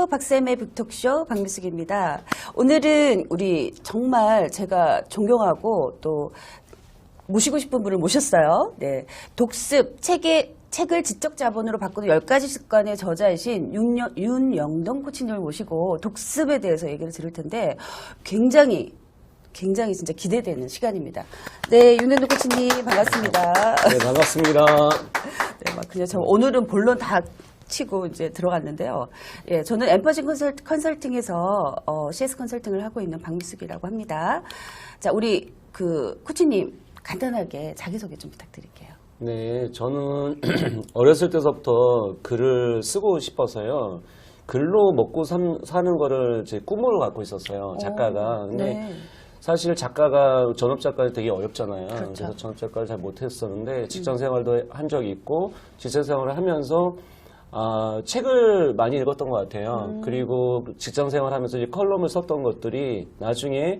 안녕하세요. 박쌤의 북톡쇼 박미숙입니다. 오늘은 우리 정말 제가 존경하고 또 모시고 싶은 분을 모셨어요. 네, 독습 책을 지적 자본으로 바꾸는 10가지 습관의 저자이신 윤영동 코치님을 모시고 독습에 대해서 얘기를 들을 텐데 굉장히 진짜 기대되는 시간입니다. 네, 윤영동 코치님 반갑습니다. 네, 반갑습니다. 네, 막 그냥 오늘은 본론 다 치고 이제 들어갔는데요. 예, 저는 엠퍼징 컨설팅에서 CS 컨설팅을 하고 있는 박미숙이라고 합니다. 자, 우리 그 코치님 간단하게 자기소개 좀 부탁드릴게요. 네, 저는 어렸을 때서부터 글을 쓰고 싶어서요. 글로 먹고 사는 거를 제 꿈으로 갖고 있었어요. 작가가. 근데 네. 사실 작가가 전업작가 되게 어렵잖아요. 그렇죠. 그래서 전업작가를 잘 못했었는데 직장 생활도 한 적이 있고 직장 생활을 하면서 책을 많이 읽었던 것 같아요. 그리고 직장 생활하면서 이제 컬럼을 썼던 것들이 나중에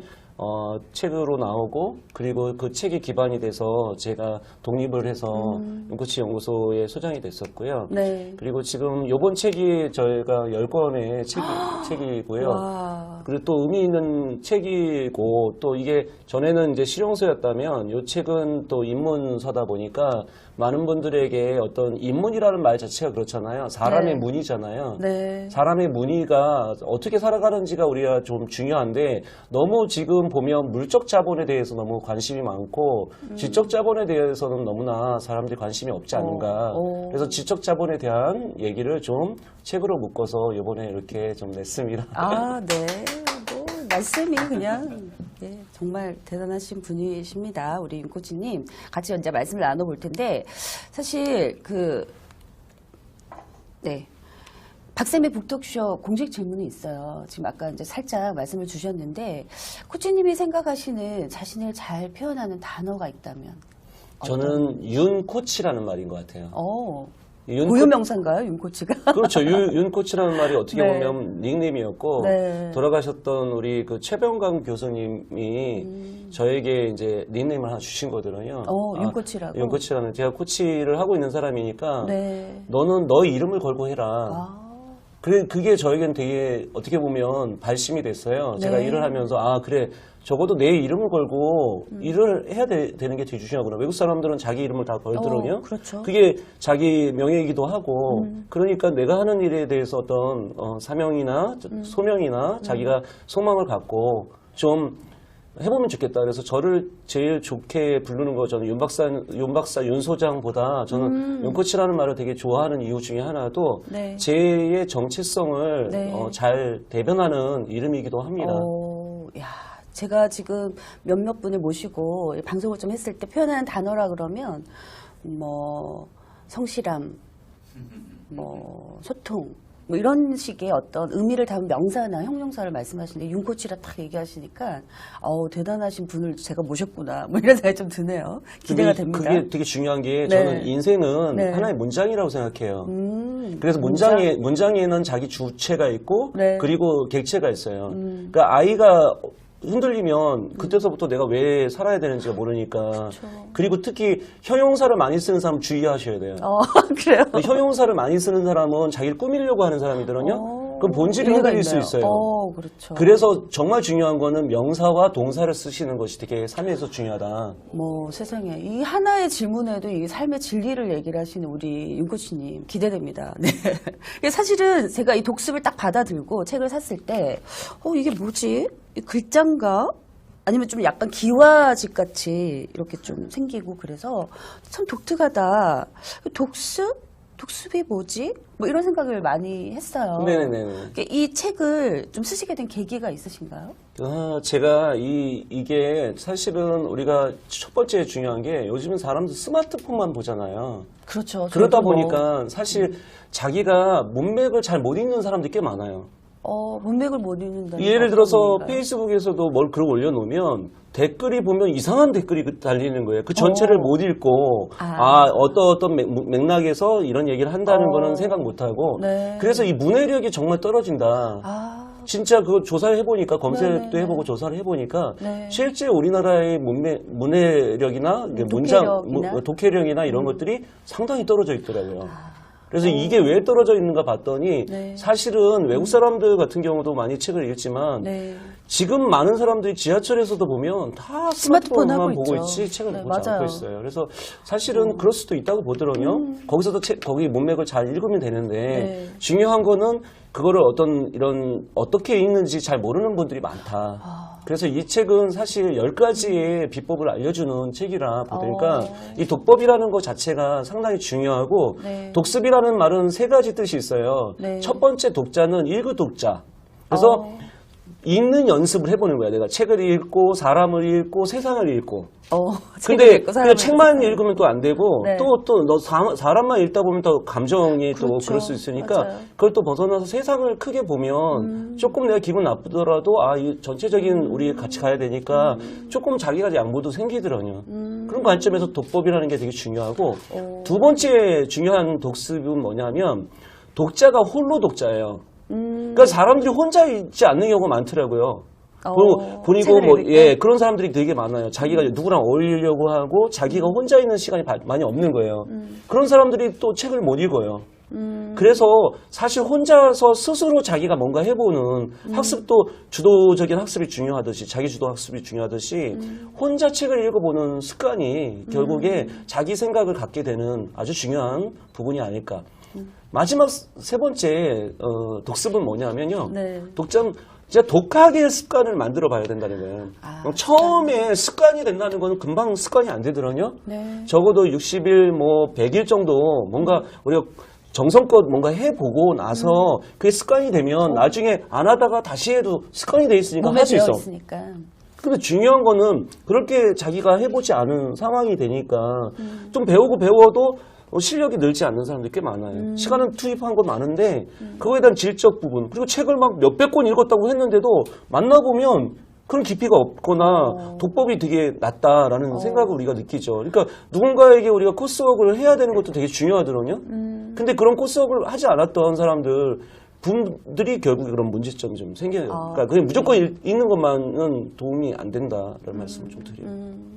책으로 나오고 그리고 그 책이 기반이 돼서 제가 독립을 해서 윤코치 연구소의 소장이 됐었고요. 네. 그리고 지금 요번 책이 저희가 10권의 책이고요. 와. 그리고 또 의미 있는 책이고 또 이게 전에는 이제 실용서였다면 요 책은 또 입문서다 보니까 많은 분들에게 어떤 입문이라는 말 자체가 그렇잖아요. 사람의 네. 문의잖아요. 네. 사람의 문의가 어떻게 살아가는지가 우리가 좀 중요한데 너무 지금 보면 물적 자본에 대해서 너무 관심이 많고 지적 자본에 대해서는 너무나 사람들이 관심이 없지 않은가. 그래서 지적 자본에 대한 얘기를 좀 책으로 묶어서 이번에 이렇게 좀 냈습니다. 아, 네. 뭐 말씀이 그냥 네, 정말 대단하신 분이십니다. 우리 윤 코치님 같이 이제 말씀을 나눠볼 텐데 사실 네. 박쌤의 북톡쇼 공식 질문이 있어요. 지금 아까 이제 살짝 말씀을 주셨는데 코치님이 생각하시는 자신을 잘 표현하는 단어가 있다면 저는 윤 코치라는 말인 것 같아요. 고유명사인가요, 윤 코치가? 그렇죠. 윤 코치라는 말이 어떻게 네. 보면 닉네임이었고 네. 돌아가셨던 우리 그 최병강 교수님이 저에게 이제 닉네임을 하나 주신 거거든요. 윤 코치라고. 윤 코치라는 제가 코치를 하고 있는 사람이니까 네. 너는 너 이름을 걸고 해라. 그게 저에겐 되게 어떻게 보면 발심이 됐어요. 제가 네. 일을 하면서 그래 적어도 내 이름을 걸고 일을 해야 되는 게 되게 중요하구나. 외국 사람들은 자기 이름을 다 걸거든요. 그렇죠. 그게 자기 명예이기도 하고 그러니까 내가 하는 일에 대해서 어떤 사명이나 소명이나 자기가 소망을 갖고 좀 해보면 좋겠다. 그래서 저를 제일 좋게 부르는 거 저는 윤 박사, 윤 소장보다 저는 윤 코치라는 말을 되게 좋아하는 이유 중에 하나도 네. 제의 정체성을 네. 잘 대변하는 이름이기도 합니다. 야, 제가 지금 몇몇 분을 모시고 방송을 좀 했을 때 표현하는 단어라 그러면 뭐 성실함, 뭐 소통, 뭐 이런 식의 어떤 의미를 담은 명사나 형용사를 말씀하시는데 윤 코치라 딱 얘기하시니까 대단하신 분을 제가 모셨구나 뭐 이런 생각이 좀 드네요. 기대가 됩니다. 그게 되게 중요한 게 네. 저는 인생은 네. 하나의 문장이라고 생각해요. 그래서 문장에는 자기 주체가 있고 네. 그리고 객체가 있어요. 그러니까 아이가 흔들리면 그때서부터 내가 왜 살아야 되는지가 모르니까. 그리고 특히 형용사를 많이 쓰는 사람 주의하셔야 돼요. 그래요? 형용사를 많이 쓰는 사람은 자기를 꾸미려고 하는 사람이거든요. 그럼 본질이 흔들릴 수 있어요. 그렇죠. 그래서 정말 중요한 거는 명사와 동사를 쓰시는 것이 되게 삶에서 중요하다. 뭐 세상에 이 하나의 질문에도 이 삶의 진리를 얘기를 하시는 우리 윤 코치님 기대됩니다. 네. 사실은 제가 이 독습을 딱 받아들고 책을 샀을 때 이게 뭐지? 이 글자인가? 아니면 좀 약간 기와집 같이 이렇게 좀 생기고 그래서 참 독특하다. 독습이 뭐지? 뭐 이런 생각을 많이 했어요. 네네네. 이 책을 좀 쓰시게 된 계기가 있으신가요? 제가 이게 사실은 우리가 첫 번째 중요한 게 요즘은 사람들 스마트폰만 보잖아요. 그렇죠. 그러다 보니까 사실 자기가 문맥을 잘 못 읽는 사람들이 꽤 많아요. 문맥을 못 읽는다. 예를 들어서 페이스북에서도 뭘 글을 올려놓으면 댓글이 보면 이상한 댓글이 달리는 거예요. 그 전체를 못 읽고 어떤 맥락에서 이런 얘기를 한다는 거는 생각 못하고 네. 그래서 이 문해력이 정말 떨어진다. 진짜 그거 조사를 해보니까 검색도 해보고 조사를 해보니까 실제 우리나라의 문해력이나 문장, 독해력이나 이런 것들이 상당히 떨어져 있더라고요. 그래서 이게 왜 떨어져 있는가 봤더니 네. 사실은 외국 사람들 같은 경우도 많이 책을 읽지만 네. 지금 많은 사람들이 지하철에서도 보면 다 스마트폰 스마트폰만 하고 보고 있죠. 있지 책을 네, 보지 맞아요. 않고 있어요. 그래서 사실은 그럴 수도 있다고 보더라고요. 거기서도 거기 문맥을 잘 읽으면 되는데 네. 중요한 거는 그거를 어떻게 읽는지 잘 모르는 분들이 많다. 그래서 이 책은 사실 10가지의 비법을 알려주는 책이라 보니까 이 독법이라는 것 자체가 상당히 중요하고 네. 독습이라는 말은 3가지 뜻이 있어요. 네. 첫 번째 독자는 읽을 독자. 그래서 읽는 연습을 해보는 거야. 내가 책을 읽고 사람을 읽고 세상을 읽고. 근데 그냥 책만 읽으면 또 안 되고 네. 또 너 사람만 읽다 보면 또 감정이 또 그렇죠. 그럴 수 있으니까 맞아요. 그걸 또 벗어나서 세상을 크게 보면 조금 내가 기분 나쁘더라도 이 전체적인 우리 같이 가야 되니까 조금 자기가 양보도 생기더라고요. 그런 관점에서 독법이라는 게 되게 중요하고 두 번째 중요한 독습은 뭐냐면 독자가 홀로 독자예요. 그러니까 사람들이 혼자 있지 않는 경우가 많더라고요. 보니고 그런 사람들이 되게 많아요. 자기가 누구랑 어울리려고 하고 자기가 혼자 있는 시간이 많이 없는 거예요. 그런 사람들이 또 책을 못 읽어요. 그래서 사실 혼자서 스스로 자기가 뭔가 해보는 학습도 주도적인 학습이 중요하듯이 자기 주도 학습이 중요하듯이 혼자 책을 읽어보는 습관이 결국에 자기 생각을 갖게 되는 아주 중요한 부분이 아닐까. 마지막 3번째 독습은 뭐냐면요. 네. 독자는 진짜 독하게 습관을 만들어 봐야 된다는 거예요. 처음에 습관이 된다는 건 금방 습관이 안 되더라고요. 네. 적어도 60일, 100일 정도 뭔가 우리가 정성껏 뭔가 해보고 나서 그게 습관이 되면 나중에 안 하다가 다시 해도 습관이 돼 있으니까 할 수 있어. 근데 중요한 거는 그렇게 자기가 해보지 않은 상황이 되니까 좀 배워도 실력이 늘지 않는 사람들이 꽤 많아요. 시간은 투입한 건 많은데 그거에 대한 질적 부분 그리고 책을 막 몇백 권 읽었다고 했는데도 만나보면 그런 깊이가 없거나 독법이 되게 낮다라는 생각을 우리가 느끼죠. 그러니까 누군가에게 우리가 코스워크를 해야 되는 것도 되게 중요하더라고요. 근데 그런 코스워크를 하지 않았던 분들이 결국에 그런 문제점이 좀 생겨요. 그러니까 그냥 무조건 읽는 것만은 도움이 안 된다라는 말씀을 좀 드려요.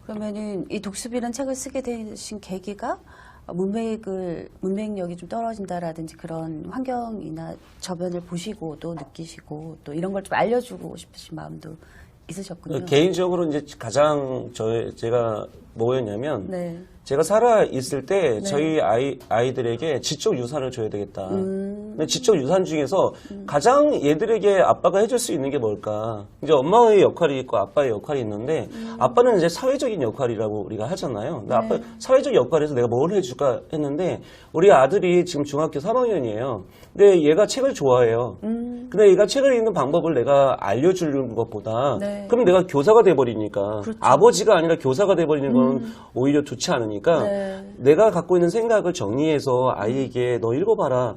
그러면은 이 독습이라는 책을 쓰게 되신 계기가 문맥력이 좀 떨어진다라든지 그런 환경이나 저변을 보시고 또 느끼시고 또 이런 걸 좀 알려주고 싶으신 마음도 있으셨군요. 개인적으로 이제 가장 제가 뭐였냐면 네. 제가 살아 있을 때 저희 아이들에게 지적 유산을 줘야 되겠다. 근데 지적 유산 중에서 가장 얘들에게 아빠가 해줄 수 있는 게 뭘까? 이제 엄마의 역할이 있고 아빠의 역할이 있는데 아빠는 이제 사회적인 역할이라고 우리가 하잖아요. 근데 아빠 사회적 역할에서 내가 뭘 해줄까 했는데 우리 아들이 지금 중학교 3학년이에요. 근데 얘가 책을 좋아해요. 근데 얘가 책을 읽는 방법을 내가 알려주는 것보다 그럼 내가 교사가 돼버리니까 그렇죠. 아버지가 아니라 교사가 돼버리는 건 오히려 좋지 않으니까 내가 갖고 있는 생각을 정리해서 아이에게 너 읽어봐라.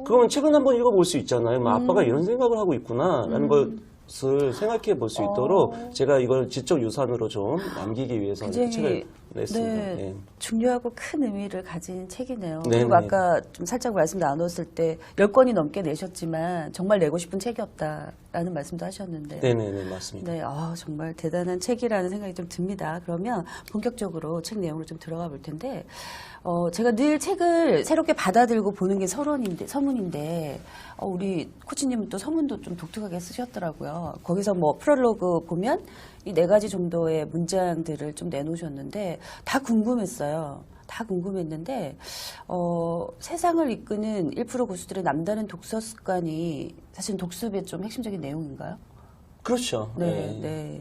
그러면 책은 한번 읽어볼 수 있잖아요. 아빠가 이런 생각을 하고 있구나라는 것을 생각해 볼 수 있도록 제가 이걸 지적 유산으로 좀 남기기 위해서 이렇게 책을 냈습니다. 네, 중요하고 큰 의미를 가진 책이네요. 네네. 그리고 아까 좀 살짝 말씀 나눴을 때 10권이 넘게 내셨지만 정말 내고 싶은 책이 없다라는 말씀도 하셨는데 네네네, 맞습니다. 네, 정말 대단한 책이라는 생각이 좀 듭니다. 그러면 본격적으로 책 내용으로 좀 들어가 볼 텐데 제가 늘 책을 새롭게 받아들고 보는 게 서문인데 우리 코치님은 또 서문도 좀 독특하게 쓰셨더라고요. 거기서 뭐 프롤로그 보면 이 4가지 정도의 문장들을 좀 내놓으셨는데 다 궁금했어요. 다 궁금했는데 세상을 이끄는 1% 고수들의 남다른 독서 습관이 사실 독습의 좀 핵심적인 내용인가요? 그렇죠. 네.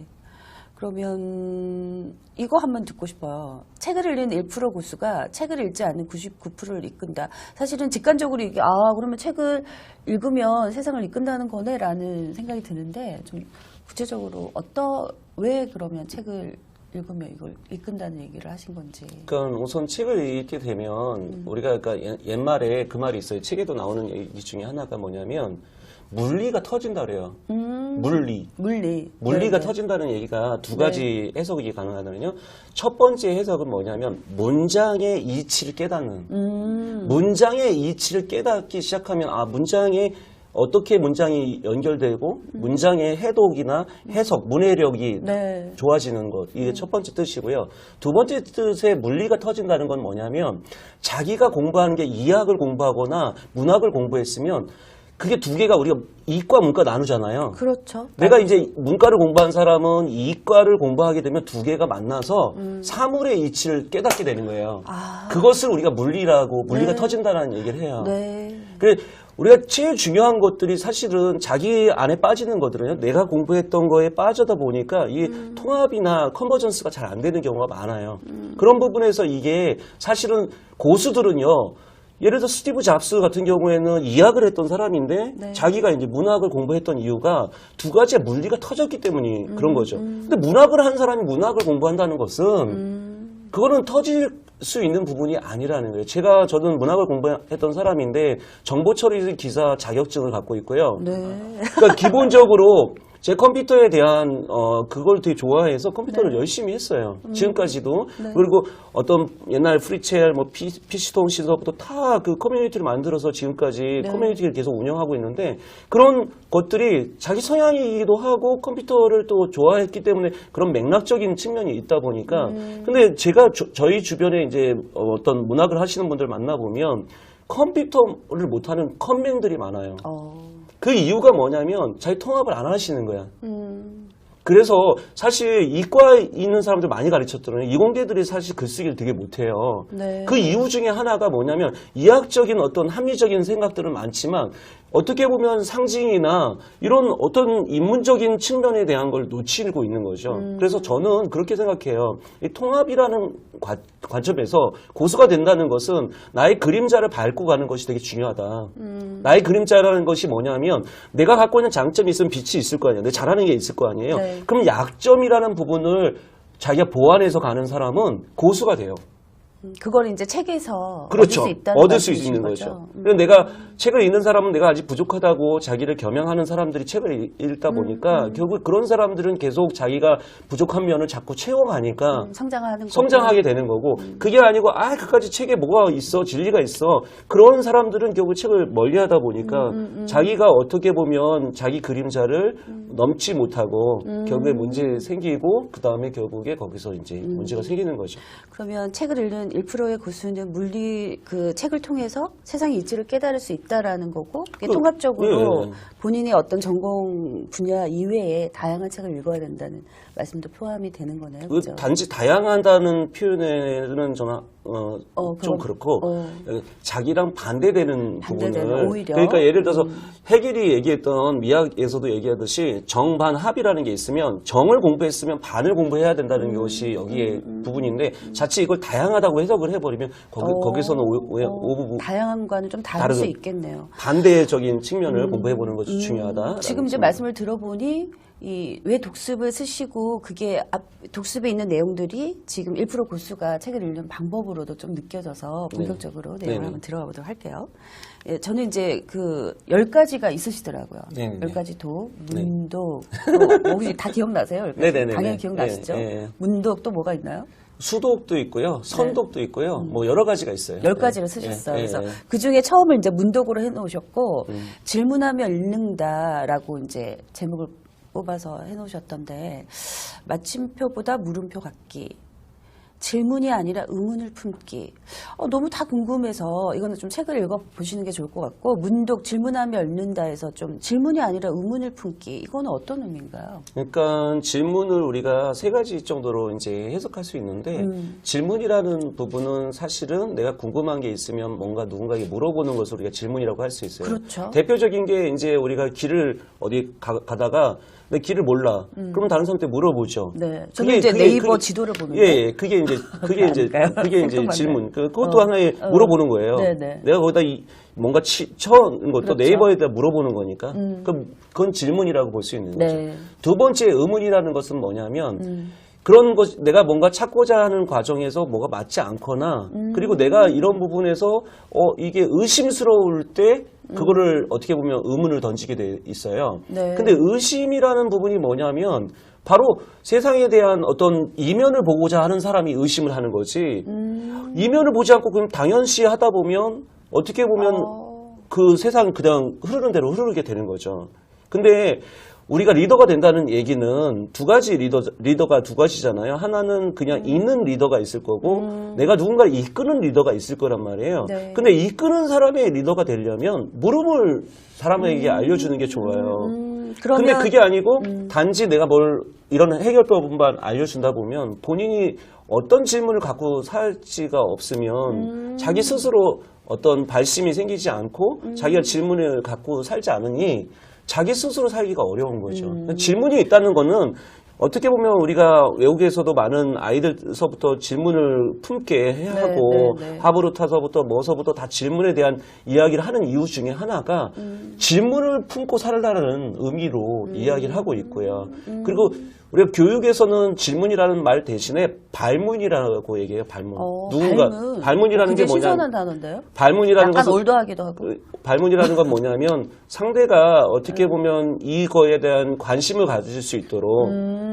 그러면 이거 한번 듣고 싶어요. 책을 읽는 1% 고수가 책을 읽지 않는 99%를 이끈다. 사실은 직관적으로 이게 그러면 책을 읽으면 세상을 이끈다는 거네라는 생각이 드는데 좀 구체적으로 왜 그러면 책을 읽으면 이걸 이끈다는 얘기를 하신 건지. 그러니까 우선 책을 읽게 되면 우리가 그러니까 옛말에 그 말이 있어요. 책에도 나오는 얘기 중에 하나가 뭐냐면 물리가 터진다 그래요. 물리가 터진다는 얘기가 2가지 해석이 가능하거든요. 첫 번째 해석은 뭐냐면 문장의 이치를 깨닫는. 문장의 이치를 깨닫기 시작하면 문장의 어떻게 문장이 연결되고 문장의 해독이나 해석, 문해력이 네. 좋아지는 것. 이게 첫 번째 뜻이고요. 두 번째 뜻의 물리가 터진다는 건 뭐냐면 자기가 공부하는 게 이학을 공부하거나 문학을 공부했으면 그게 두 개가 우리가 이과, 문과 나누잖아요. 그렇죠. 내가 이제 문과를 공부한 사람은 이과를 공부하게 되면 두 개가 만나서 사물의 이치를 깨닫게 되는 거예요. 아. 그것을 우리가 물리라고, 물리가 네. 터진다는 얘기를 해요. 네. 그래, 우리가 제일 중요한 것들이 사실은 자기 안에 빠지는 거거든요. 내가 공부했던 거에 빠져다 보니까 이게 통합이나 컨버전스가 잘 안 되는 경우가 많아요. 그런 부분에서 이게 사실은 고수들은요, 예를 들어 스티브 잡스 같은 경우에는 이학을 했던 사람인데 네. 자기가 이제 문학을 공부했던 이유가 두 가지의 물리가 터졌기 때문이 그런 거죠. 근데 문학을 한 사람이 문학을 공부한다는 것은 그거는 터질 수 있는 부분이 아니라는 거예요. 저는 문학을 공부했던 사람인데 정보처리 기사 자격증을 갖고 있고요. 네. 그러니까 기본적으로 제 컴퓨터에 대한 그걸 되게 좋아해서 컴퓨터를 네. 열심히 했어요. 지금까지도. 네. 그리고 어떤 옛날 프리첼, 뭐 PC통 시설부터 다 그 커뮤니티를 만들어서 지금까지 네. 커뮤니티를 계속 운영하고 있는데 그런 것들이 자기 성향이기도 하고 컴퓨터를 또 좋아했기 때문에 그런 맥락적인 측면이 있다 보니까 근데 제가 저희 주변에 이제 어떤 문학을 하시는 분들 만나보면 컴퓨터를 못하는 컴맹들이 많아요. 그 이유가 뭐냐면 자기 통합을 안 하시는 거야. 그래서 사실 이과에 있는 사람들 많이 가르쳤더니 이공계들이 사실 글쓰기를 되게 못해요. 네. 그 이유 중에 하나가 뭐냐면 이학적인 어떤 합리적인 생각들은 많지만 어떻게 보면 상징이나 이런 어떤 인문적인 측면에 대한 걸 놓치고 있는 거죠. 그래서 저는 그렇게 생각해요. 이 통합이라는 관점에서 고수가 된다는 것은 나의 그림자를 밟고 가는 것이 되게 중요하다. 나의 그림자라는 것이 뭐냐면 내가 갖고 있는 장점이 있으면 빛이 있을 거 아니에요. 내가 잘하는 게 있을 거 아니에요. 네. 그럼 약점이라는 부분을 자기가 보완해서 가는 사람은 고수가 돼요. 그걸 이제 책에서 그렇죠. 얻을 수 있다는 얻을 수 말씀이신 있는 거죠. 거죠. 그래서 내가 책을 읽는 사람은 내가 아직 부족하다고 자기를 겸양하는 사람들이 책을 읽다 보니까 결국 그런 사람들은 계속 자기가 부족한 면을 자꾸 채워가니까 성장하게 되는 거고 그게 아니고 그까지 책에 뭐가 있어 진리가 있어 그런 사람들은 결국 책을 멀리하다 보니까 자기가 어떻게 보면 자기 그림자를 넘지 못하고 결국에 문제 생기고 그 다음에 결국에 거기서 이제 문제가 생기는 거죠. 그러면 책을 읽는 1%의 고수는 그 책을 통해서 세상의 이치를 깨달을 수 있다라는 거고 통합적으로 예. 본인의 어떤 전공 분야 이외에 다양한 책을 읽어야 된다는 말씀도 포함이 되는 거네요. 그렇죠? 단지 다양하다는 표현에는 저는 좀 그렇고 자기랑 반대되는 부분을 오히려. 그러니까 예를 들어서 해겔이 얘기했던 미학에서도 얘기하듯이 정반합이라는 게 있으면 정을 공부했으면 반을 공부해야 된다는 것이 여기에 부분인데 자칫 이걸 다양하다고 해석을 해버리면 거기서는 오부 다양함과는 좀 다를 수 있겠네요. 반대적인 측면을 공부해보는 것이 중요하다. 지금 이제 말씀을 들어보니 왜 독습을 쓰시고 그게 독습에 있는 내용들이 지금 1% 고수가 책을 읽는 방법으로도 좀 느껴져서 본격적으로 내용을 한번 들어가 보도록 할게요. 예, 저는 이제 그 10가지가 있으시더라고요. 네네네. 10가지 독, 문독, 또 혹시 다 기억나세요? 10가지? 네네네네. 당연히 기억나시죠? 네. 문독 또 뭐가 있나요? 수독도 있고요, 선독도 있고요, 뭐 여러 가지가 있어요. 10가지를 쓰셨어요. 네. 그래서 그 중에 처음을 이제 문독으로 해놓으셨고, 질문하며 읽는다라고 이제 제목을 뽑아서 해놓으셨던데, 마침표보다 물음표 같기, 질문이 아니라 의문을 품기. 너무 다 궁금해서 이거는 좀 책을 읽어보시는 게 좋을 것 같고, 문독, 질문하며 읽는다 해서 좀 질문이 아니라 의문을 품기. 이거는 어떤 의미인가요? 그러니까 질문을 우리가 세 가지 정도로 이제 해석할 수 있는데, 질문이라는 부분은 사실은 내가 궁금한 게 있으면 뭔가 누군가에게 물어보는 것을 우리가 질문이라고 할 수 있어요. 그렇죠. 대표적인 게 이제 우리가 길을 어디 가다가 내 길을 몰라. 그러면 다른 사람한테 물어보죠. 네. 저는 이제 네이버 지도를 보는데. 예, 그게 이제 질문. 그것도 하나의 물어보는 거예요. 네네. 내가 거기다 뭔가 쳐는 것도 그렇죠. 네이버에다 물어보는 거니까. 그건 질문이라고 볼 수 있는 거죠. 네. 두 번째 의문이라는 것은 뭐냐면, 그런 것, 내가 뭔가 찾고자 하는 과정에서 뭐가 맞지 않거나, 그리고 내가 이런 부분에서, 이게 의심스러울 때, 그거를 어떻게 보면 의문을 던지게 돼 있어요. 네. 근데 의심이라는 부분이 뭐냐면, 바로 세상에 대한 어떤 이면을 보고자 하는 사람이 의심을 하는 거지, 이면을 보지 않고 그냥 당연시 하다 보면, 어떻게 보면, 그 세상 그냥 흐르는 대로 흐르게 되는 거죠. 근데 우리가 리더가 된다는 얘기는 두 가지 리더가 두 가지잖아요. 하나는 그냥 있는 리더가 있을 거고 내가 누군가를 이끄는 리더가 있을 거란 말이에요. 네. 근데 이끄는 사람의 리더가 되려면 물음을 사람에게 알려주는 게 좋아요. 그러면 근데 그게 아니고 단지 내가 뭘 이런 해결법만 알려준다 보면 본인이 어떤 질문을 갖고 살지가 없으면 자기 스스로 어떤 발심이 생기지 않고 자기가 질문을 갖고 살지 않으니 자기 스스로 살기가 어려운 거죠. 질문이 있다는 거는 어떻게 보면 우리가 외국에서도 많은 아이들서부터 질문을 품게 해야 네, 하고 네, 네. 합으로 타서부터 뭐서부터 다 질문에 대한 이야기를 하는 이유 중에 하나가 질문을 품고 살라는 의미로 이야기를 하고 있고요. 그리고 우리가 교육에서는 질문이라는 말 대신에 발문이라고 얘기해요. 발문. 누군가 발문이라는 게 굉장히 뭐냐? 신선한 단어인데요. 발문이라는 약간 것은 올드하기도 하고. 발문이라는 건 뭐냐면 상대가 어떻게 보면 이거에 대한 관심을 가질 수 있도록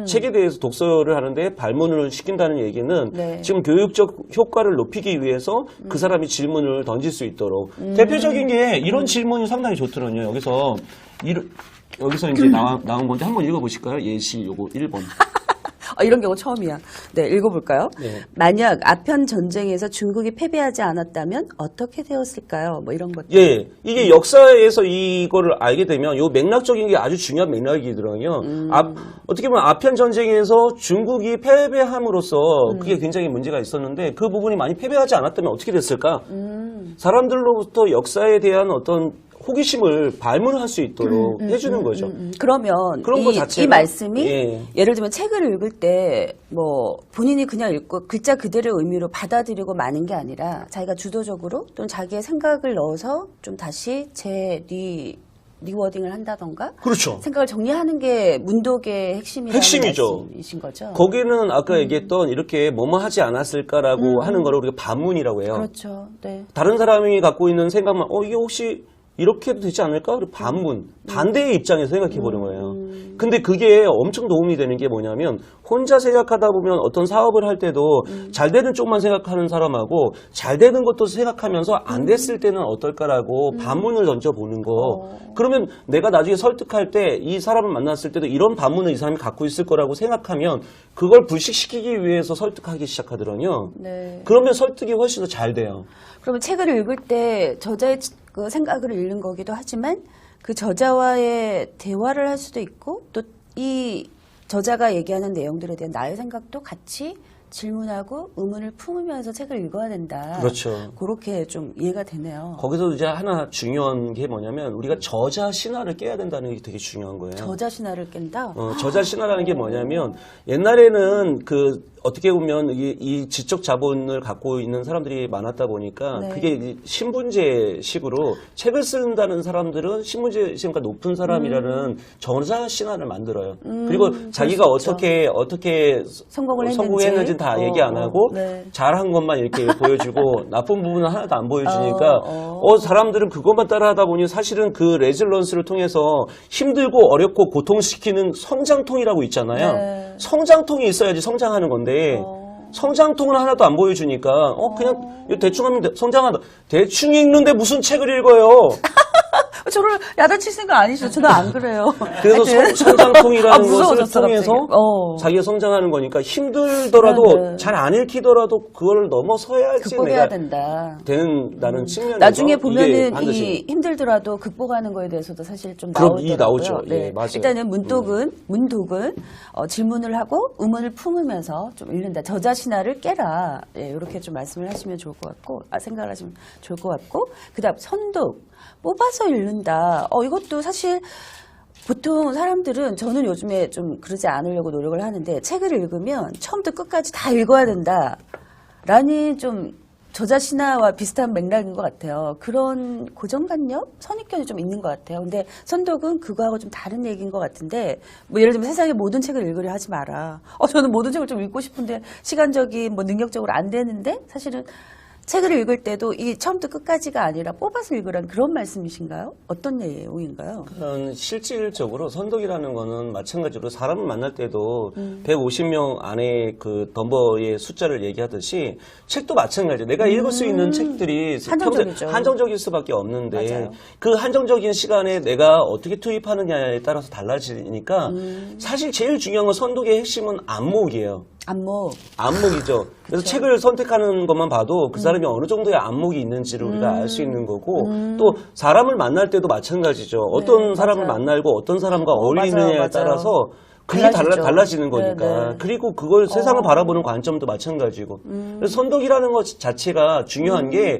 책에 대해서 독서를 하는데 발문을 시킨다는 얘기는 네. 지금 교육적 효과를 높이기 위해서 그 사람이 질문을 던질 수 있도록 대표적인 게 이런 질문이 상당히 좋더라고요. 여기서 이제 나온 건데 한번 읽어보실까요? 예시 요거 1번. 이런 경우 처음이야. 네, 읽어볼까요? 네. 만약 아편 전쟁에서 중국이 패배하지 않았다면 어떻게 되었을까요? 뭐 이런 것. 예, 이게 역사에서 이거를 알게 되면 요 맥락적인 게 아주 중요한 맥락이더라고요. 어떻게 보면 아편 전쟁에서 중국이 패배함으로써 그게 굉장히 문제가 있었는데 그 부분이 많이 패배하지 않았다면 어떻게 됐을까? 사람들로부터 역사에 대한 어떤 호기심을 발문할 수 있도록 해주는 거죠. 그러면 그런 거 자체가- 이 말씀이 예. 예를 들면 책을 읽을 때 뭐 본인이 그냥 읽고 글자 그대로 의미로 받아들이고 마는 게 아니라 자기가 주도적으로 또는 자기의 생각을 넣어서 좀 다시 리워딩을 한다던가 그렇죠. 생각을 정리하는 게 문독의 핵심이라는 핵심이죠. 말씀이신 거죠? 거기는 아까 얘기했던 이렇게 뭐뭐 하지 않았을까라고 하는 거를 우리가 반문이라고 해요. 그렇죠. 네. 다른 사람이 갖고 있는 생각만 이게 혹시 이렇게 해도 되지 않을까? 그리고 반문, 반대의 입장에서 생각해 보는 거예요. 근데 그게 엄청 도움이 되는 게 뭐냐면 혼자 생각하다 보면 어떤 사업을 할 때도 잘 되는 쪽만 생각하는 사람하고 잘 되는 것도 생각하면서 안 됐을 때는 어떨까라고 반문을 던져보는 거. 그러면 내가 나중에 설득할 때 이 사람을 만났을 때도 이런 반문을 이 사람이 갖고 있을 거라고 생각하면 그걸 불식시키기 위해서 설득하기 시작하더라고요. 네. 그러면 설득이 훨씬 더 잘 돼요. 그러면 책을 읽을 때 저자의 그 생각을 읽는 거기도 하지만 그 저자와의 대화를 할 수도 있고 또 이 저자가 얘기하는 내용들에 대한 나의 생각도 같이 질문하고 의문을 품으면서 책을 읽어야 된다. 그렇죠. 그렇게 좀 이해가 되네요. 거기서 이제 하나 중요한 게 뭐냐면 우리가 저자 신화를 깨야 된다는 게 되게 중요한 거예요. 저자 신화를 깬다? 저자 신화라는 게 뭐냐면 옛날에는 어떻게 보면 이 지적 자본을 갖고 있는 사람들이 많았다 보니까 네. 그게 이제 신분제식으로 책을 쓴다는 사람들은 신분제식과 높은 사람이라는 저자 신화를 만들어요. 그리고 자기가 수 있죠. 어떻게 성공을 성공했는지는 다 얘기 안 하고 네. 잘한 것만 이렇게 보여주고 나쁜 부분은 하나도 안 보여주니까 사람들은 그것만 따라하다 보니 사실은 그 레질런스를 통해서 힘들고 어렵고 고통시키는 성장통이라고 있잖아요. 네. 성장통이 있어야지 성장하는 건데 성장통은 하나도 안 보여주니까 그냥 이거 대충 하면 성장한다. 대충 읽는데 무슨 책을 읽어요. 저를 야단칠 생각 아니죠. 저는 안 그래요. 그래서 하여튼. 성장통이라는 것을 무서워졌어, 통해서 갑자기. 자기가 성장하는 거니까 힘들더라도 네. 잘 안 읽히더라도 그걸 넘어서야지 극복해야 내가 된다. 된다는 측면에서 나중에 이게 보면은 반드시 이 힘들더라도 극복하는 거에 대해서도 사실 좀 그럼 나오더라고요. 나오죠. 네. 예, 맞아요. 일단은 문독은 질문을 하고 의문을 품으면서 좀 읽는다. 저자 신화를 깨라. 예, 이렇게 좀 말씀을 하시면 좋을 것 같고 생각을 하시면 좋을 것 같고 그다음 선독 뽑아서 읽는다. 이것도 사실 보통 사람들은 저는 요즘에 좀 그러지 않으려고 노력을 하는데 책을 읽으면 처음부터 끝까지 다 읽어야 된다. 라는 좀 저자 신화와 비슷한 맥락인 것 같아요. 그런 고정관념, 선입견이 좀 있는 것 같아요. 근데 선독은 그거하고 좀 다른 얘기인 것 같은데, 뭐 예를 들면 세상의 모든 책을 읽으려 하지 마라. 저는 모든 책을 좀 읽고 싶은데 시간적인, 능력적으로 안 되는데 사실은 책을 읽을 때도 이 처음부터 끝까지가 아니라 뽑아서 읽으라는 그런 말씀이신가요? 어떤 내용인가요? 실질적으로 선독이라는 거는 마찬가지로 사람을 만날 때도 150명 안에 그 덤버의 숫자를 얘기하듯이 책도 마찬가지예요. 내가 읽을 수 있는 책들이 한정적이죠. 한정적일 수밖에 없는데 맞아요. 그 한정적인 시간에 내가 어떻게 투입하느냐에 따라서 달라지니까 사실 제일 중요한 건 선독의 핵심은 안목이에요. 안목이죠. 그래서 책을 선택하는 것만 봐도 그 사람이 어느 정도의 안목이 있는지를 우리가 알 수 있는 거고 또 사람을 만날 때도 마찬가지죠. 어떤 사람을 맞아요. 만나고 어떤 사람과 어울리느냐에 맞아요. 따라서 그게 달라지죠. 달라지는 거니까. 네. 그리고 그걸 세상을 바라보는 관점도 마찬가지고. 그래서 선독이라는 것 자체가 중요한 게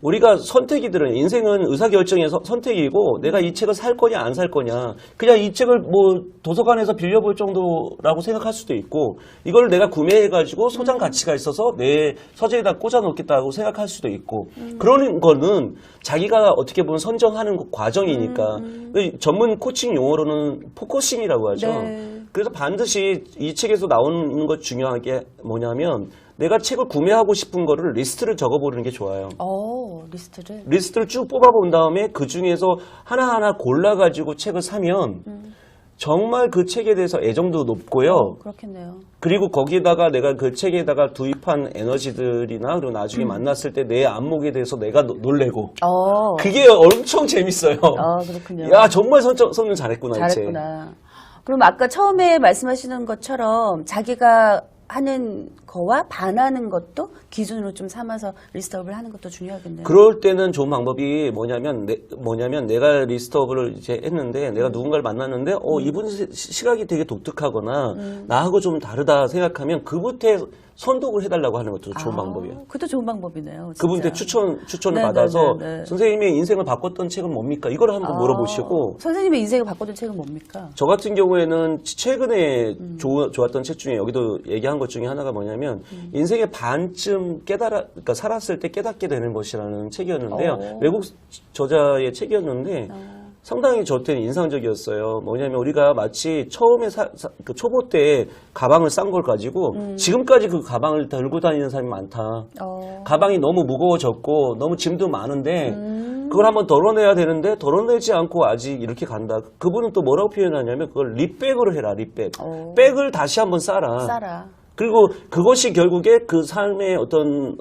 우리가 선택이들은 인생은 의사결정의 선택이고 내가 이 책을 살 거냐 안 살 거냐 그냥 이 책을 뭐 도서관에서 빌려볼 정도라고 생각할 수도 있고 이걸 내가 구매해가지고 소장 가치가 있어서 내 서재에다 꽂아 놓겠다고 생각할 수도 있고 그러는 거는 자기가 어떻게 보면 선정하는 과정이니까 전문 코칭 용어로는 포커싱이라고 하죠. 네. 그래서 반드시 이 책에서 나오는 것 중요한 게 뭐냐면 내가 책을 구매하고 싶은 거를 리스트를 적어보는 게 좋아요. 리스트를 쭉 뽑아본 다음에 그 중에서 하나하나 골라가지고 책을 사면 정말 그 책에 대해서 애정도 높고요. 그렇겠네요. 그리고 거기에다가 내가 그 책에다가 투입한 에너지들이나 그리고 나중에 만났을 때 내 안목에 대해서 내가 놀래고 그게 엄청 재밌어요. 그렇군요. 야 정말 선정 잘했구나. 잘했구나. 그럼 아까 처음에 말씀하시는 것처럼 자기가 하는 거와 반하는 것도 기준으로 좀 삼아서 리스트업을 하는 것도 중요하겠네요. 그럴 때는 좋은 방법이 뭐냐면 내가 리스트업을 이제 했는데 내가 누군가를 만났는데 이분 시각이 되게 독특하거나 나하고 좀 다르다 생각하면 그분한테 선독을 해달라고 하는 것도 좋은 방법이에요. 그것도 좋은 방법이네요. 진짜. 그분한테 추천을 네, 받아서 네. 선생님의 인생을 바꿨던 책은 뭡니까? 이걸 한번 물어보시고 선생님의 인생을 바꿔준 책은 뭡니까? 저 같은 경우에는 최근에 좋았던 책 중에 여기도 얘기한 것 중에 하나가 뭐냐면 인생의 반쯤 그러니까 살았을 때 깨닫게 되는 것이라는 책이었는데요. 외국 저자의 책이었는데 상당히 저한테는 인상적이었어요. 뭐냐면 우리가 마치 처음에 그 초보 때 가방을 싼 걸 가지고 지금까지 그 가방을 들고 다니는 사람이 많다. 가방이 너무 무거워졌고 너무 짐도 많은데 그걸 한번 덜어내야 되는데 덜어내지 않고 아직 이렇게 간다. 그분은 또 뭐라고 표현하냐면 그걸 립백으로 해라. 립백. 백을 다시 한번 싸라. 그리고 그것이 결국에 그 삶의 어떤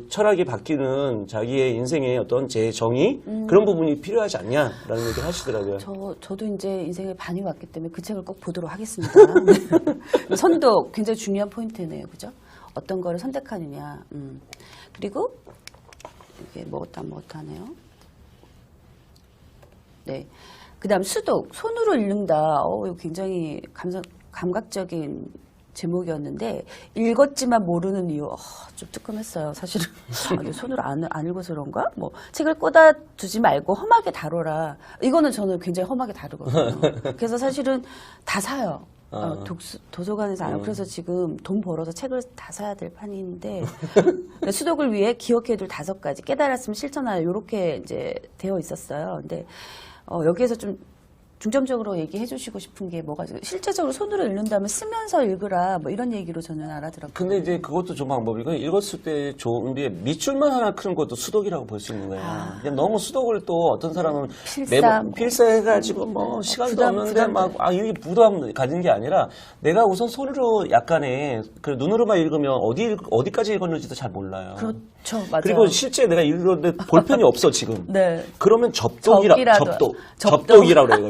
철학이 바뀌는 자기의 인생의 어떤 재정의 그런 부분이 필요하지 않냐라는 얘기를 하시더라고요. 저도 이제 인생의 반이 왔기 때문에 그 책을 꼭 보도록 하겠습니다. 선독 굉장히 중요한 포인트네요, 그죠? 어떤 거를 선택하느냐. 그리고 이게 먹었다 하네요. 네. 그다음 수독, 손으로 읽는다. 이거 굉장히 감각적인 제목이었는데 읽었지만 모르는 이유 좀 뜨끔했어요. 사실은 손으로 안 읽어서 그런가? 뭐 책을 꽂아 두지 말고 험하게 다뤄라. 이거는 저는 굉장히 험하게 다루거든요. 그래서 사실은 다 사요. 도서관에서 안 그래서 지금 돈 벌어서 책을 다 사야 될 판인데 수독을 위해 기억해둘 5가지 깨달았으면 실천하여 이렇게 이제 되어 있었어요. 근데 여기에서 좀 중점적으로 얘기해 주시고 싶은 게 뭐가 실제적으로 손으로 읽는다면 쓰면서 읽으라 뭐 이런 얘기로 저는 알아들었거든요. 근데 이제 그것도 좋은 방법이고 읽었을 때 좋은 게 밑줄만 하나 크는 것도 수독이라고 볼 수 있는 거예요. 너무 수독을 또 어떤 사람은 필사해가지고 뭐 시간도 없는데 막 이게 부담 가진 게 아니라 내가 우선 손으로 약간의 그 눈으로만 읽으면 어디까지 읽었는지도 잘 몰라요. 그렇죠, 맞아요. 그리고 실제 내가 읽었는데 볼펜이 없어 지금. 네. 그러면 접독이라고 그래요.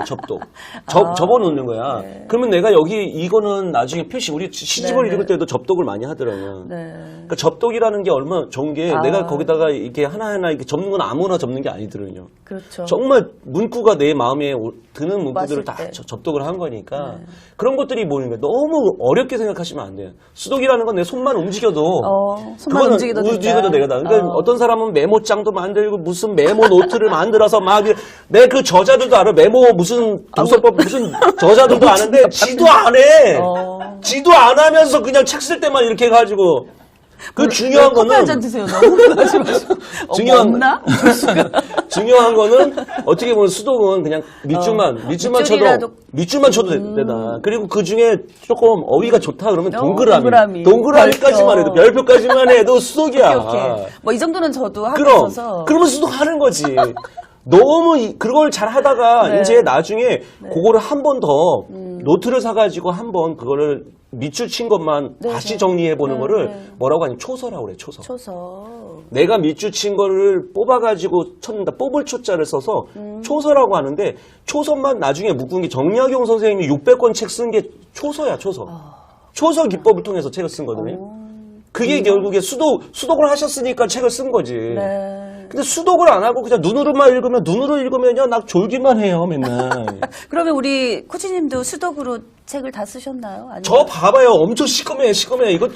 접어놓는 거야. 네. 그러면 내가 여기 이거는 나중에 표시 우리 시집을 읽을 때도 접독을 많이 하더라고요. 네. 그러니까 접독이라는 게 얼마나 좋은 게 내가 거기다가 이렇게 하나하나 이렇게 접는 건 아무나 접는 게 아니더군요. 그렇죠. 정말 문구가 내 마음에 드는 문구들을 다 접독을 한 거니까 그런 것들이 뭐는 거예요. 너무 어렵게 생각하시면 안 돼요. 수독이라는 건 내 손만 움직여도 손만 움직여도 내가 다. 그러니까 어떤 사람은 메모장도 만들고 무슨 메모 노트를 만들어서 막 내 그 저자들도 알아. 메모 무슨 도서법 무슨 저자들도 아는데 지도 안 해. 지도 안 하면서 그냥 책 쓸 때만 이렇게 해가지고 그 중요한 커피 거는 한 잔 드세요. 너무 흥분하지 마시고. 중요한- 없나? 중요한 거는 어떻게 보면 수동은 그냥 밑줄만 밑줄이라도- 쳐도 되다. 그리고 그 중에 조금 어휘가 좋다 그러면 동그라미. 동그라미까지만 해도 별표까지만 해도 수동이야. 오케이. 뭐 이 정도는 저도 하고 그럼 있어서. 그러면 수동하는 거지. 너무 그걸 잘 하다가 네. 이제 나중에 그거를 한 번 더 노트를 사가지고 한 번 그거를 밑줄 친 것만 네, 다시 네. 정리해 보는 네, 거를 네. 뭐라고 하냐 초서라고 그래 초서. 쳐서. 내가 밑줄 친 거를 뽑아가지고 쳤는다. 뽑을 초자를 써서 초서라고 하는데 초서만 나중에 묶은 게 정약용 선생님이 600권 책 쓴 게 초서야 초서. 초서 기법을 통해서 책을 쓴 거거든요. 그게 결국에 수독을 하셨으니까 책을 쓴 거지. 네. 근데 수독을 안 하고 그냥 눈으로 읽으면요 나 졸기만 해요 맨날. 그러면 우리 코치님도 수독으로 책을 다 쓰셨나요? 아니면 저 봐봐요 엄청 시커매요. 이거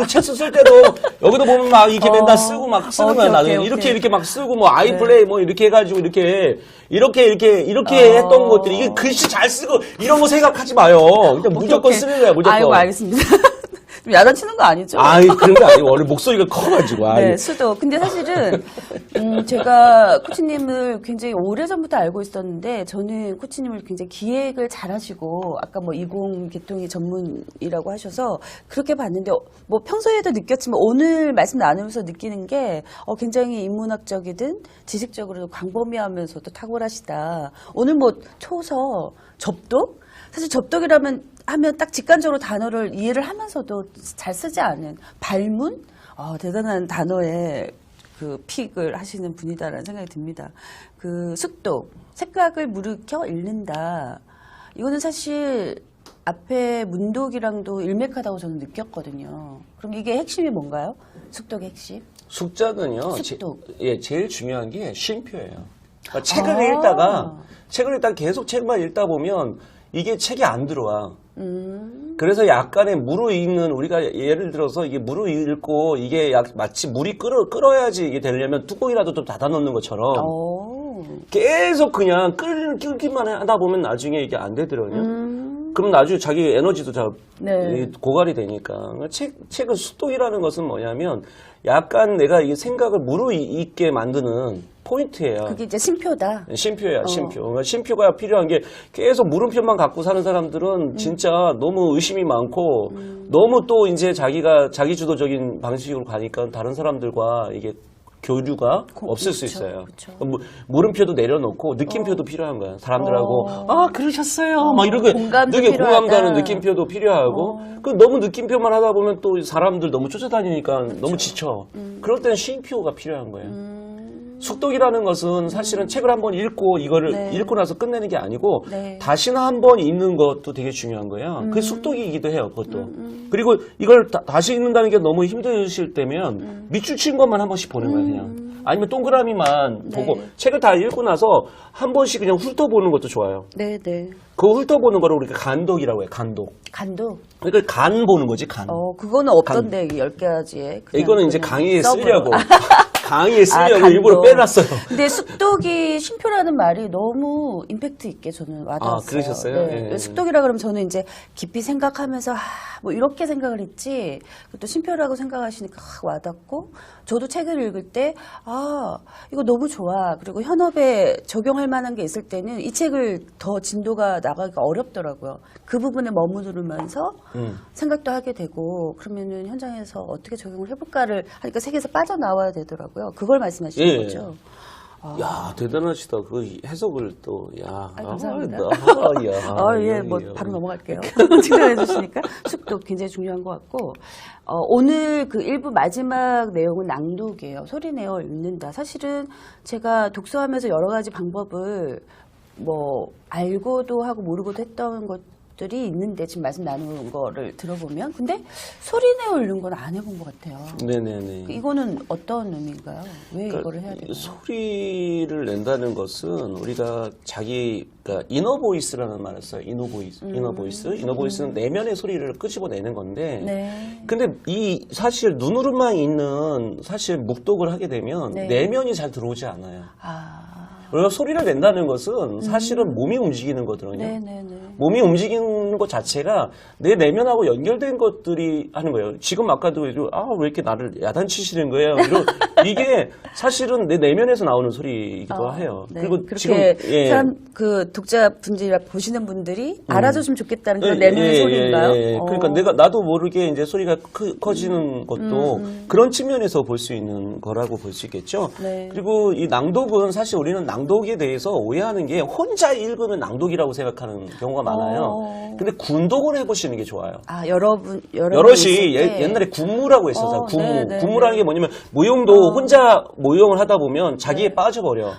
책 쓸 때도 여기도 보면 막 이렇게 맨날 쓰고 막 쓰는 거야. 나중에 이렇게 막 쓰고 뭐 아이플레이 뭐 이렇게 해가지고 이렇게 했던 것들이 이게 글씨 잘 쓰고 이런 거 생각하지 마요. 그냥 무조건 쓰는 거야 무조건. 아이고 알겠습니다. 좀 야단치는 거 아니죠? 아이 그런 거 아니고 원래 목소리가 커가지고. 네, 수도. 근데 사실은 제가 코치님을 굉장히 오래전부터 알고 있었는데 저는 코치님을 굉장히 기획을 잘하시고 아까 뭐 이공계통이 전문이라고 하셔서 그렇게 봤는데 뭐 평소에도 느꼈지만 오늘 말씀 나누면서 느끼는 게 굉장히 인문학적이든 지식적으로도 광범위하면서도 탁월하시다. 오늘 뭐 초서, 접독? 사실 접독이라면 하면 딱 직관적으로 단어를 이해를 하면서도 잘 쓰지 않은 발문? 대단한 단어에 그 픽을 하시는 분이다라는 생각이 듭니다. 그 숙독, 색각을 무르켜 읽는다. 이거는 사실 앞에 문독이랑도 일맥하다고 저는 느꼈거든요. 그럼 이게 핵심이 뭔가요? 숙독의 핵심? 숙자는요. 숙독. 제일 중요한 게 쉼표예요. 그러니까 책을 읽다가 계속 책만 읽다 보면 이게 책이 안 들어와. 그래서 약간의 무르익는 우리가 예를 들어서 이게 무르익고 이게 마치 물이 끓어야지 이게 되려면 뚜껑이라도 좀 닫아 놓는 것처럼 계속 그냥 끓기만 하다 보면 나중에 이게 안 되더라고요. 그럼 나중에 자기 에너지도 네. 고갈이 되니까. 책은 숙독이라는 것은 뭐냐면 약간 내가 이 생각을 무르익게 만드는 포인트예요. 그게 이제 심표다. 쉼표야, 쉼표. 그러니까 쉼표가 필요한 게 계속 물음표만 갖고 사는 사람들은 진짜 너무 의심이 많고 너무 또 이제 자기가 자기주도적인 방식으로 가니까 다른 사람들과 이게 교류가 없을 수 있어요. 그쵸. 물음표도 내려놓고 느낌표도 필요한 거야. 사람들하고 그러셨어요. 막 이런 거 공감도 되게 필요하다. 공감 가는 느낌표도 필요하고 그 너무 느낌표만 하다 보면 또 사람들 너무 쫓아다니니까 너무 지쳐. 그럴 때는 쉼표가 필요한 거예요. 숙독이라는 것은 사실은 책을 한번 읽고 이거를 네. 읽고 나서 끝내는 게 아니고 네. 다시는 한번 읽는 것도 되게 중요한 거예요. 그게 숙독이기도 해요, 그것도. 그리고 이걸 다시 읽는다는 게 너무 힘드실 때면 밑줄 친 것만 한 번씩 보는 거예요, 그냥. 아니면 동그라미만 네. 보고 책을 다 읽고 나서 한 번씩 그냥 훑어보는 것도 좋아요. 네, 네. 그 훑어보는 거를 우리가 간독이라고 해요, 간독. 간도. 그러니까 간 보는 거지, 간. 그거는 없던데, 이 10가지에. 이거는 이제 강의에 서브로. 쓰려고. 강의에 쓰려고 간도. 일부러 빼놨어요. 근데 숙독이 쉼표라는 말이 너무 임팩트 있게 저는 와닿았어요. 그러셨어요? 네. 예. 숙독이라 그러면 저는 이제 깊이 생각하면서 뭐 이렇게 생각을 했지. 또 쉼표라고 생각하시니까 와닿고 저도 책을 읽을 때 이거 너무 좋아. 그리고 현업에 적용할 만한 게 있을 때는 이 책을 더 진도가 나가기가 어렵더라고요. 그 부분에 머무르면서 생각도 하게 되고 그러면은 현장에서 어떻게 적용을 해볼까를 하니까 책에서 빠져나와야 되더라고요. 그걸 말씀하시는 예. 거죠. 야, 대단하시다. 그 해석을 또, 야. 감사합니다. 야. 뭐 바로 넘어갈게요. 칭찬해 주시니까 숙독 굉장히 중요한 것 같고 오늘 그 일부 마지막 내용은 낭독이에요. 소리 내어 읽는다. 사실은 제가 독서하면서 여러 가지 방법을 뭐 알고도 하고 모르고도 했던 것들이 있는데 지금 말씀 나누는 거를 들어보면 근데 소리 내어 읽는 건 안 해본 것 같아요. 네네네. 이거는 어떤 의미인가요? 왜 이거를 해야 되나요? 소리를 낸다는 것은 우리가 그러니까 이너보이스라는 말을 써요. 이너보이스는 내면의 소리를 끄집어내는 건데. 네. 근데 사실 눈으로만 있는 사실 묵독을 하게 되면 네. 내면이 잘 들어오지 않아요. 그리고 소리를 낸다는 것은 사실은 몸이 움직이는 거거든요. 네네네. 몸이 움직이는 것 자체가 내 내면하고 연결된 것들이 하는 거예요. 지금 아까도 왜 이렇게 나를 야단치시는 거예요. 이게 사실은 내 내면에서 나오는 소리이기도 해요. 네. 그리고 그렇게 지금 사람 그 독자분들이 보시는 분들이 알아줬으면 좋겠다는 그런 내면의 소리인가요? 그러니까 나도 모르게 이제 소리가 커지는 것도 그런 측면에서 볼 수 있는 거라고 볼 수 있겠죠. 네. 그리고 이 낭독은 사실 우리는 낭독에 대해서 오해하는 게 혼자 읽으면 낭독이라고 생각하는 경우가 많아요. 근데 군독을 해보시는 게 좋아요. 아, 여러분이 옛날에 군무라고 했었어요. 군무. 네네. 군무라는 게 뭐냐면 무용도 혼자 무용을 하다 보면 자기에 빠져버려.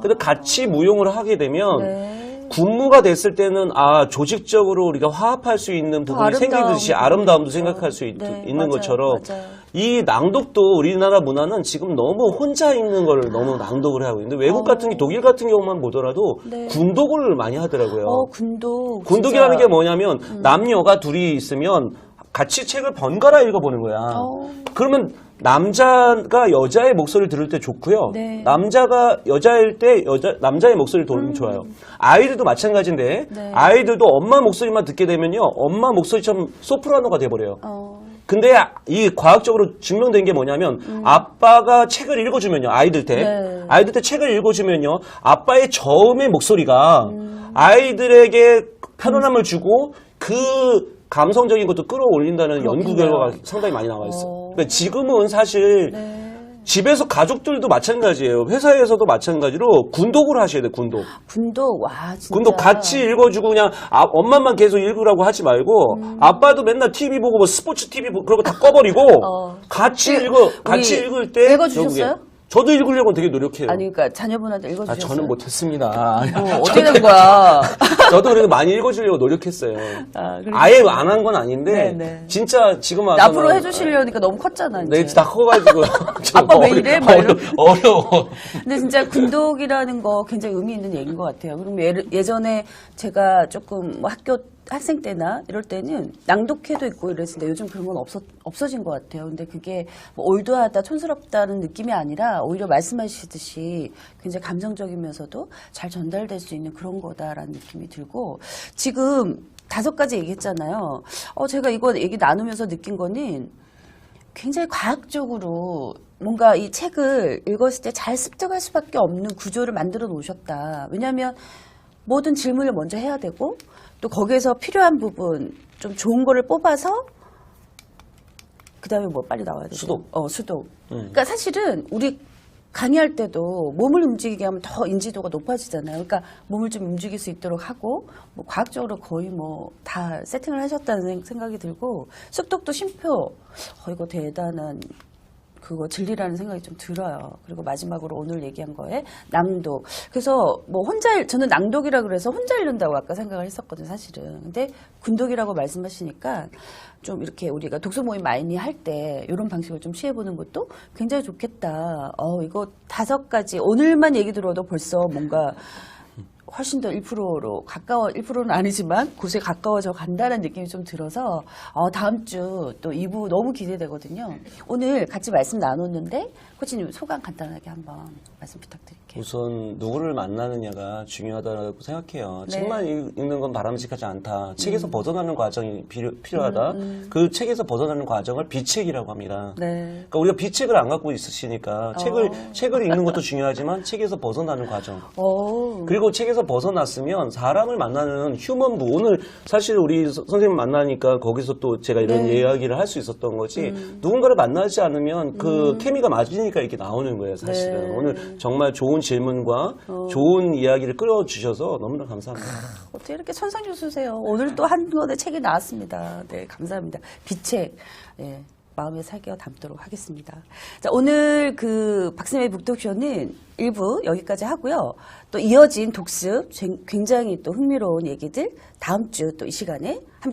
근데 같이 무용을 하게 되면 네. 군무가 됐을 때는 조직적으로 우리가 화합할 수 있는 부분이 생기듯이 아름다움도 생각할 수 있는 맞아요, 것처럼 맞아요. 이 낭독도 우리나라 문화는 지금 너무 혼자 읽는 걸 너무 낭독을 하고 있는데 외국 같은 게 독일 같은 경우만 보더라도 네. 군독을 많이 하더라고요. 군독. 군독이라는 진짜. 게 뭐냐면 남녀가 둘이 있으면 같이 책을 번갈아 읽어보는 거야. 그러면 남자가 여자의 목소리를 들을 때 좋고요. 네. 남자가 여자일 때 남자의 목소리를 들으면 좋아요. 아이들도 마찬가지인데 네. 아이들도 엄마 목소리만 듣게 되면요. 엄마 목소리처럼 소프라노가 돼버려요. 근데 이 과학적으로 증명된 게 뭐냐면 아빠가 책을 읽어주면요. 아이들 때. 네. 아이들 때 책을 읽어주면요. 아빠의 저음의 목소리가 아이들에게 편안함을 주고 그 감성적인 것도 끌어올린다는 연구 결과가 상당히 많이 나와 있어요. 그러니까 지금은 사실 집에서 가족들도 마찬가지예요. 회사에서도 마찬가지로 군독을 하셔야 돼요. 군독. 군독, 와, 진짜. 군독 같이 읽어주고 그냥 엄마만 계속 읽으라고 하지 말고 아빠도 맨날 TV 보고 뭐 스포츠 TV 보고 그런 거 다 꺼버리고 같이 읽을 때 읽어주셨어요? 저도 읽으려고 되게 노력해요. 아니, 그러니까 자녀분한테 읽어주셨어요? 저는 못했습니다. 어떻게 된 거야? 저도 그래도 많이 읽어주려고 노력했어요. 아예 안 한 건 아닌데 네네. 진짜 지금 와서 앞으로 해주시려니까 너무 컸잖아, 이제. 네, 다 커가지고 아빠 왜 이래? 막 이러고. 어려워. 근데 진짜 군독이라는 거 굉장히 의미 있는 얘기인 것 같아요. 그럼 예전에 제가 조금 뭐 학생 때나 이럴 때는 낭독회도 있고 이랬는데 요즘 그런 건 없어진 것 같아요. 근데 그게 뭐 올드하다, 촌스럽다는 느낌이 아니라 오히려 말씀하시듯이 굉장히 감정적이면서도 잘 전달될 수 있는 그런 거다라는 느낌이 들고 지금 5가지 얘기했잖아요. 제가 이거 얘기 나누면서 느낀 거는 굉장히 과학적으로 뭔가 이 책을 읽었을 때 잘 습득할 수밖에 없는 구조를 만들어 놓으셨다. 왜냐하면 모든 질문을 먼저 해야 되고 또 거기에서 필요한 부분 좀 좋은 거를 뽑아서 그 다음에 뭐 빨리 나와야 되죠. 수독. 수독. 그러니까 사실은 우리 강의할 때도 몸을 움직이게 하면 더 인지도가 높아지잖아요. 그러니까 몸을 좀 움직일 수 있도록 하고 뭐 과학적으로 거의 뭐 다 세팅을 하셨다는 생각이 들고 습독도 심표. 이거 대단한 그거 진리라는 생각이 좀 들어요. 그리고 마지막으로 오늘 얘기한 거에 낭독. 그래서 뭐 저는 낭독이라 그래서 혼자 읽는다고 아까 생각을 했었거든요, 사실은. 근데 군독이라고 말씀하시니까 좀 이렇게 우리가 독서 모임 많이 할 때 이런 방식을 좀 취해보는 것도 굉장히 좋겠다. 이거 5가지 오늘만 얘기 들어도 벌써 뭔가 훨씬 더 1%로 1%는 아니지만 곳에 가까워져 간다는 느낌이 좀 들어서 다음 주 또 2부 너무 기대되거든요. 오늘 같이 말씀 나눴는데 코치님 소감 간단하게 한번 말씀 부탁드릴게요. 우선 누구를 만나느냐가 중요하다고 생각해요. 네. 책만 읽는 건 바람직하지 않다. 책에서 벗어나는 과정이 필요하다. 그 책에서 벗어나는 과정을 비책이라고 합니다. 네. 그러니까 우리가 비책을 안 갖고 있으시니까 책을 읽는 것도 중요하지만 책에서 벗어나는 과정. 그리고 책에서 벗어났으면 사람을 만나는 휴먼부. 오늘 사실 우리 선생님 만나니까 거기서 또 제가 이런 이야기를 할 수 있었던 거지. 누군가를 만나지 않으면 그 케미가 맞으니까 이렇게 나오는 거예요, 사실은. 네. 오늘 정말 좋은 질문과 좋은 이야기를 끌어주셔서 너무나 감사합니다. 어떻게 이렇게 천상교수세요? 오늘 또 한 권의 책이 나왔습니다. 네, 감사합니다. 비책. 네. 마음에 새겨 담도록 하겠습니다. 자, 오늘 그 박쌤의 북토크쇼는 1부 여기까지 하고요. 또 이어진 독습 굉장히 또 흥미로운 얘기들 다음 주 또 이 시간에 함께